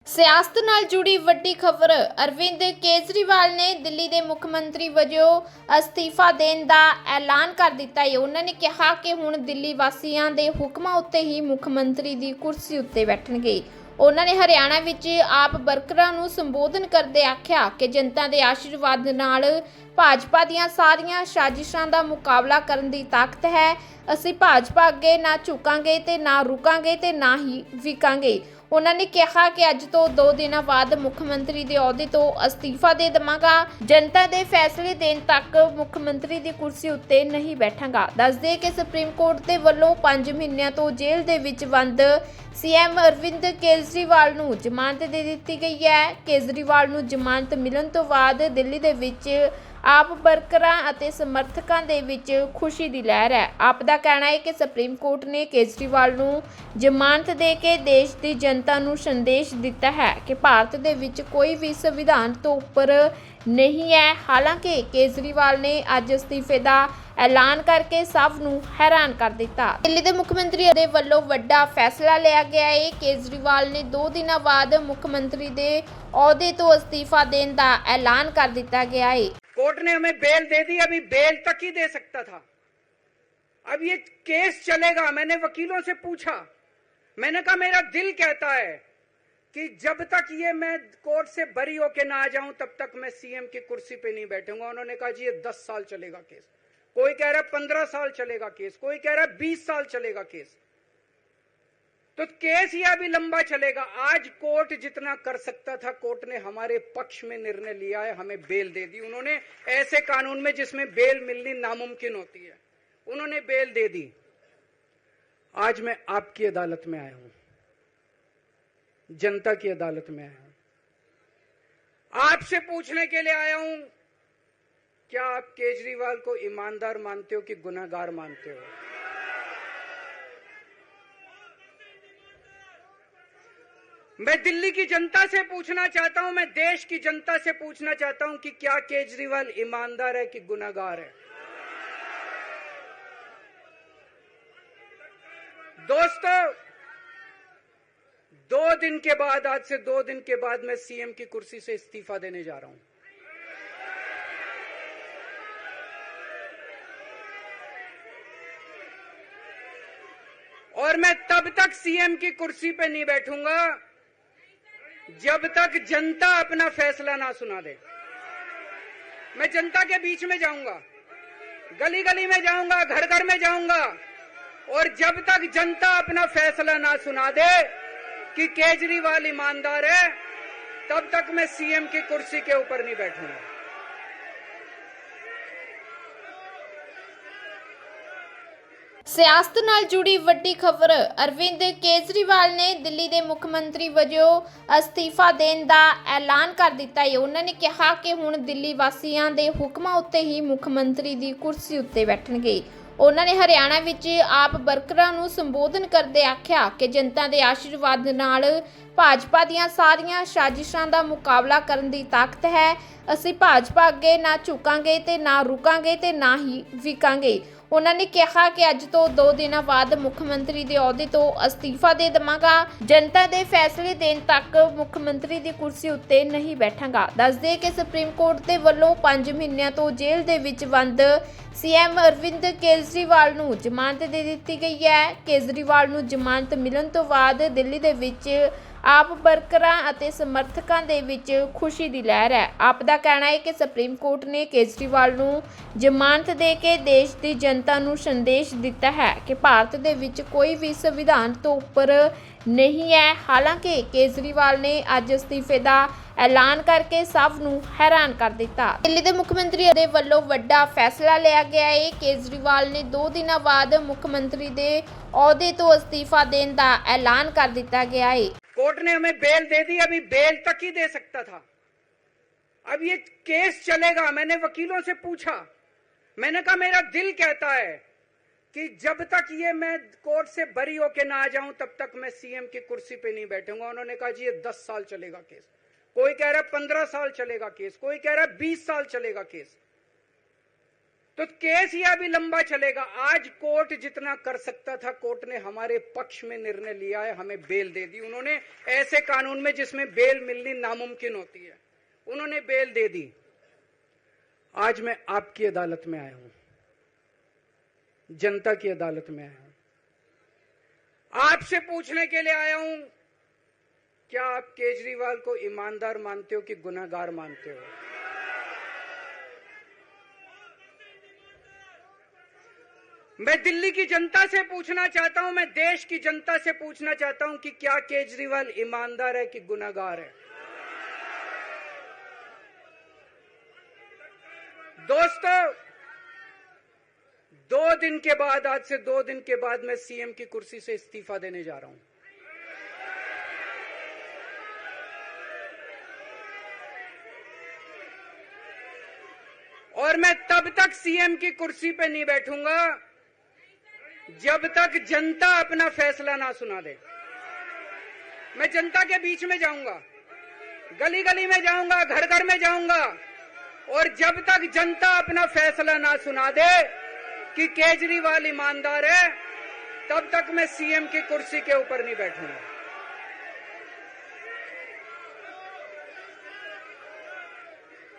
ਸਿਆਸਤ ਨਾਲ ਜੁੜੀ ਵੱਡੀ ਖਬਰ। ਅਰਵਿੰਦ ਕੇਜਰੀਵਾਲ ਨੇ ਦਿੱਲੀ ਦੇ ਮੁੱਖ ਮੰਤਰੀ ਵਜੋਂ ਅਸਤੀਫਾ ਦੇਣ ਦਾ ਐਲਾਨ ਕਰ ਦਿੱਤਾ ਹੈ। ਉਹਨਾਂ ਨੇ ਕਿਹਾ ਕਿ ਹੁਣ ਦਿੱਲੀ ਵਾਸੀਆਂ ਦੇ ਹੁਕਮਾਂ ਉੱਤੇ ਹੀ ਮੁੱਖ ਮੰਤਰੀ ਦੀ ਕੁਰਸੀ ਉੱਤੇ ਬੈਠਣਗੇ। ਉਹਨਾਂ ਨੇ ਹਰਿਆਣਾ ਵਿੱਚ ਆਪ ਵਰਕਰਾਂ ਨੂੰ ਸੰਬੋਧਨ ਕਰਦੇ ਆਖਿਆ ਕਿ ਜਨਤਾ ਦੇ ਆਸ਼ੀਰਵਾਦ ਨਾਲ ਭਾਜਪਾ ਦੀਆਂ ਸਾਰੀਆਂ ਸਾਜ਼ਿਸ਼ਾਂ ਦਾ ਮੁਕਾਬਲਾ ਕਰਨ ਦੀ ਤਾਕਤ ਹੈ। ਅਸੀਂ ਭਾਜਪਾ ਅੱਗੇ ਨਾ ਝੁਕਾਂਗੇ ਤੇ ਨਾ ਰੁਕਾਂਗੇ ਤੇ ਨਾ ਹੀ ਵਿਕਾਂਗੇ। ਉਹਨਾਂ ਨੇ ਕਿਹਾ ਕਿ ਅੱਜ ਤੋਂ 2 ਦਿਨਾਂ ਬਾਅਦ ਮੁੱਖ ਮੰਤਰੀ ਦੇ ਅਹੁਦੇ ਤੋਂ ਅਸਤੀਫਾ ਦੇ ਦੇਵਾਂਗਾ। ਜਨਤਾ ਦੇ ਫੈਸਲੇ ਦੇਣ ਤੱਕ ਮੁੱਖ ਮੰਤਰੀ ਦੀ ਕੁਰਸੀ ਉੱਤੇ ਨਹੀਂ ਬੈਠਾਂਗਾ। ਦੱਸਦੇ ਕਿ ਸੁਪਰੀਮ ਕੋਰਟ ਦੇ ਵੱਲੋਂ 5 ਮਹੀਨਿਆਂ ਤੋਂ ਜੇਲ੍ਹ ਦੇ ਵਿੱਚ ਬੰਦ ਸੀਐਮ ਅਰਵਿੰਦ ਕੇਜਰੀਵਾਲ ਨੂੰ ਜ਼ਮਾਨਤ ਦੇ ਦਿੱਤੀ ਗਈ ਹੈ। ਕੇਜਰੀਵਾਲ ਨੂੰ ਜ਼ਮਾਨਤ ਮਿਲਣ ਤੋਂ ਬਾਅਦ ਦਿੱਲੀ ਦੇ ਵਿੱਚ ਆਪ ਵਰਕਰਾਂ ਅਤੇ ਸਮਰਥਕਾਂ ਦੇ ਵਿੱਚ ਖੁਸ਼ੀ ਦੀ ਲਹਿਰ ਹੈ। ਆਪ ਦਾ ਕਹਿਣਾ ਹੈ ਕਿ ਸੁਪਰੀਮ ਕੋਰਟ ਨੇ ਕੇਜਰੀਵਾਲ ਨੂੰ ਜ਼ਮਾਨਤ ਦੇ ਕੇ ਦੇਸ਼ ਦੀ ਜਨਤਾ ਨੂੰ ਸੰਦੇਸ਼ ਦਿੱਤਾ ਹੈ ਕਿ ਭਾਰਤ ਦੇ ਵਿੱਚ ਕੋਈ ਵੀ ਸੰਵਿਧਾਨ ਤੋਂ ਉੱਪਰ ਨਹੀਂ ਹੈ। ਹਾਲਾਂਕਿ ਕੇਜਰੀਵਾਲ ਨੇ ਅੱਜ ਅਸਤੀਫੇ ਦਾ ਐਲਾਨ ਕਰਕੇ ਸਭ ਨੂੰ ਹੈਰਾਨ ਕਰ ਦਿੱਤਾ। ਦਿੱਲੀ ਦੇ ਮੁੱਖ ਮੰਤਰੀ ਦੇ ਵੱਲੋਂ ਵੱਡਾ ਫੈਸਲਾ ਲਿਆ ਗਿਆ ਹੈ। ਕੇਜਰੀਵਾਲ ਨੇ 2 ਦਿਨਾਂ ਬਾਅਦ ਮੁੱਖ ਮੰਤਰੀ ਦੇ ਅਹੁਦੇ ਤੋਂ ਅਸਤੀਫਾ ਦੇਣ ਦਾ ਐਲਾਨ ਕਰ ਦਿੱਤਾ ਗਿਆ ਹੈ। कोर्ट ने हमें बेल दे दी, अभी बेल तक ही दे सकता था। अब ये केस चलेगा। मैंने वकीलों से पूछा, मैंने कहा मेरा दिल कहता है कि जब तक ये मैं कोर्ट से बरी होके ना आ जाऊं तब तक मैं सीएम की कुर्सी पे नहीं बैठूंगा। उन्होंने कहा जी ये 10 साल चलेगा केस, कोई कह रहा है 15 साल चलेगा केस, कोई कह रहा है 20 साल चलेगा केस। तो केस ये अभी लंबा चलेगा। आज कोर्ट जितना कर सकता था कोर्ट ने हमारे पक्ष में निर्णय लिया है, हमें बेल दे दी। उन्होंने ऐसे कानून में जिसमें बेल मिलनी नामुमकिन होती है, उन्होंने बेल दे दी। आज मैं आपकी अदालत में आया हूं, जनता की अदालत में आया हूं, आपसे पूछने के लिए आया हूं, क्या आप केजरीवाल को ईमानदार मानते हो कि गुनहगार मानते हो? मैं दिल्ली की जनता से पूछना चाहता हूं, मैं देश की जनता से पूछना चाहता हूं कि क्या केजरीवाल ईमानदार है कि गुनहगार है? दोस्तों, 2 दिन के बाद, आज से 2 दिन के बाद मैं सीएम की कुर्सी से इस्तीफा देने जा रहा हूं। और मैं तब तक सीएम की कुर्सी पे नहीं बैठूंगा जब तक जनता अपना फैसला ना सुना दे। मैं जनता के बीच में जाऊंगा, गली गली में जाऊंगा, घर घर में जाऊंगा, और जब तक जनता अपना फैसला ना सुना दे कि केजरीवाल ईमानदार है, तब तक मैं सीएम की कुर्सी के ऊपर नहीं बैठूंगा। ਸਿਆਸਤ ਨਾਲ ਜੁੜੀ ਵੱਡੀ ਖਬਰ। ਅਰਵਿੰਦ ਕੇਜਰੀਵਾਲ ਨੇ ਦਿੱਲੀ ਦੇ ਮੁੱਖ ਮੰਤਰੀ ਵਜੋਂ ਅਸਤੀਫਾ ਦੇਣ ਦਾ ਐਲਾਨ ਕਰ ਦਿੱਤਾ ਹੈ। ਉਹਨਾਂ ਨੇ ਕਿਹਾ ਕਿ ਹੁਣ ਦਿੱਲੀ ਵਾਸੀਆਂ ਦੇ ਹੁਕਮਾਂ ਉੱਤੇ ਹੀ ਮੁੱਖ ਮੰਤਰੀ ਦੀ ਕੁਰਸੀ ਉੱਤੇ ਬੈਠਣਗੇ। ਉਹਨਾਂ ਨੇ ਹਰਿਆਣਾ ਵਿੱਚ ਆਪ ਵਰਕਰਾਂ ਨੂੰ ਸੰਬੋਧਨ ਕਰਦੇ ਆਖਿਆ ਕਿ ਜਨਤਾ ਦੇ ਆਸ਼ੀਰਵਾਦ ਨਾਲ ਭਾਜਪਾ ਦੀਆਂ ਸਾਰੀਆਂ ਸਾਜ਼ਿਸ਼ਾਂ ਦਾ ਮੁਕਾਬਲਾ ਕਰਨ ਦੀ ਤਾਕਤ ਹੈ। ਅਸੀਂ ਭਾਜਪਾ ਅੱਗੇ ਨਾ ਝੁਕਾਂਗੇ ਤੇ ਨਾ ਰੁਕਾਂਗੇ ਤੇ ਨਾ ਹੀ ਵਿਕਾਂਗੇ। ਉਹਨਾਂ ਨੇ ਕਿਹਾ ਕਿ ਅੱਜ ਤੋਂ 2 ਦਿਨਾਂ ਬਾਅਦ ਮੁੱਖ ਮੰਤਰੀ ਦੇ ਅਹੁਦੇ ਤੋਂ ਅਸਤੀਫਾ ਦੇ ਦੇਵਾਂਗਾ। ਜਨਤਾ ਦੇ ਫੈਸਲੇ ਦੇਣ ਤੱਕ ਮੁੱਖ ਮੰਤਰੀ ਦੀ ਕੁਰਸੀ ਉੱਤੇ ਨਹੀਂ ਬੈਠਾਂਗਾ। ਦੱਸਦੇ ਕਿ ਸੁਪਰੀਮ ਕੋਰਟ ਦੇ ਵੱਲੋਂ 5 ਮਹੀਨਿਆਂ ਤੋਂ ਜੇਲ੍ਹ ਦੇ ਵਿੱਚ ਬੰਦ ਸੀਐਮ ਅਰਵਿੰਦ ਕੇਜਰੀਵਾਲ ਨੂੰ ਜ਼ਮਾਨਤ ਦੇ ਦਿੱਤੀ ਗਈ ਹੈ। ਕੇਜਰੀਵਾਲ ਨੂੰ ਜ਼ਮਾਨਤ ਮਿਲਣ ਤੋਂ ਬਾਅਦ ਦਿੱਲੀ ਦੇ ਵਿੱਚ ਆਪ ਵਰਕਰਾਂ ਅਤੇ ਸਮਰਥਕਾਂ ਦੇ ਵਿੱਚ ਖੁਸ਼ੀ ਦੀ ਲਹਿਰ ਹੈ। ਆਪ ਦਾ ਕਹਿਣਾ ਹੈ ਕਿ ਸੁਪਰੀਮ ਕੋਰਟ ਨੇ ਕੇਜਰੀਵਾਲ ਨੂੰ ਜ਼ਮਾਨਤ ਦੇ ਕੇ ਦੇਸ਼ ਦੀ ਜਨਤਾ ਨੂੰ ਸੰਦੇਸ਼ ਦਿੱਤਾ ਹੈ ਕਿ ਭਾਰਤ ਦੇ ਵਿੱਚ ਕੋਈ ਵੀ ਸੰਵਿਧਾਨ ਤੋਂ ਉੱਪਰ ਨਹੀਂ ਹੈ। ਹਾਲਾਂਕਿ ਕੇਜਰੀਵਾਲ ਨੇ ਅੱਜ ਅਸਤੀਫੇ ਦਾ ਐਲਾਨ ਕਰਕੇ ਸਭ ਨੂੰ ਹੈਰਾਨ ਕਰ ਦਿੱਤਾ। ਦਿੱਲੀ ਦੇ ਮੁੱਖ ਮੰਤਰੀ ਦੇ ਵੱਲੋਂ ਵੱਡਾ ਫੈਸਲਾ ਲਿਆ ਗਿਆ ਹੈ। ਕੇਜਰੀਵਾਲ ਨੇ 2 ਦਿਨਾਂ ਬਾਅਦ ਮੁੱਖ ਮੰਤਰੀ ਦੇ ਅਹੁਦੇ ਤੋਂ ਅਸਤੀਫਾ ਦੇਣ ਦਾ ਐਲਾਨ ਕਰ ਦਿੱਤਾ ਗਿਆ ਹੈ। कोर्ट ने हमें बेल दे दी, अभी बेल तक ही दे सकता था। अब ये केस चलेगा। मैंने वकीलों से पूछा, मैंने कहा मेरा दिल कहता है कि जब तक ये मैं कोर्ट से बरी होके ना आ जाऊं तब तक मैं सीएम की कुर्सी पे नहीं बैठूंगा। उन्होंने कहा जी ये 10 साल चलेगा केस, कोई कह रहा है 15 साल चलेगा केस, कोई कह रहा है 20 साल चलेगा केस। तो केस यह भी लंबा चलेगा। आज कोर्ट जितना कर सकता था, कोर्ट ने हमारे पक्ष में निर्णय लिया है, हमें बेल दे दी। उन्होंने ऐसे कानून में जिसमें बेल मिलनी नामुमकिन होती है, उन्होंने बेल दे दी। आज मैं आपकी अदालत में आया हूं, जनता की अदालत में आया हूं, आपसे पूछने के लिए आया हूं, क्या आप केजरीवाल को ईमानदार मानते हो कि गुनहगार मानते हो? मैं दिल्ली की जनता से पूछना चाहता हूं, मैं देश की जनता से पूछना चाहता हूं कि क्या केजरीवाल ईमानदार है कि गुनहगार है? दोस्तों, 2 दिन के बाद, आज से 2 दिन के बाद मैं सीएम की कुर्सी से इस्तीफा देने जा रहा हूं। और मैं तब तक सीएम की कुर्सी पे नहीं बैठूंगा जब तक जनता अपना फैसला ना सुना दे। मैं जनता के बीच में जाऊंगा, गली गली में जाऊंगा, घर घर में जाऊंगा, और जब तक जनता अपना फैसला ना सुना दे कि केजरीवाल ईमानदार है, तब तक मैं सीएम की कुर्सी के ऊपर नहीं बैठूंगा।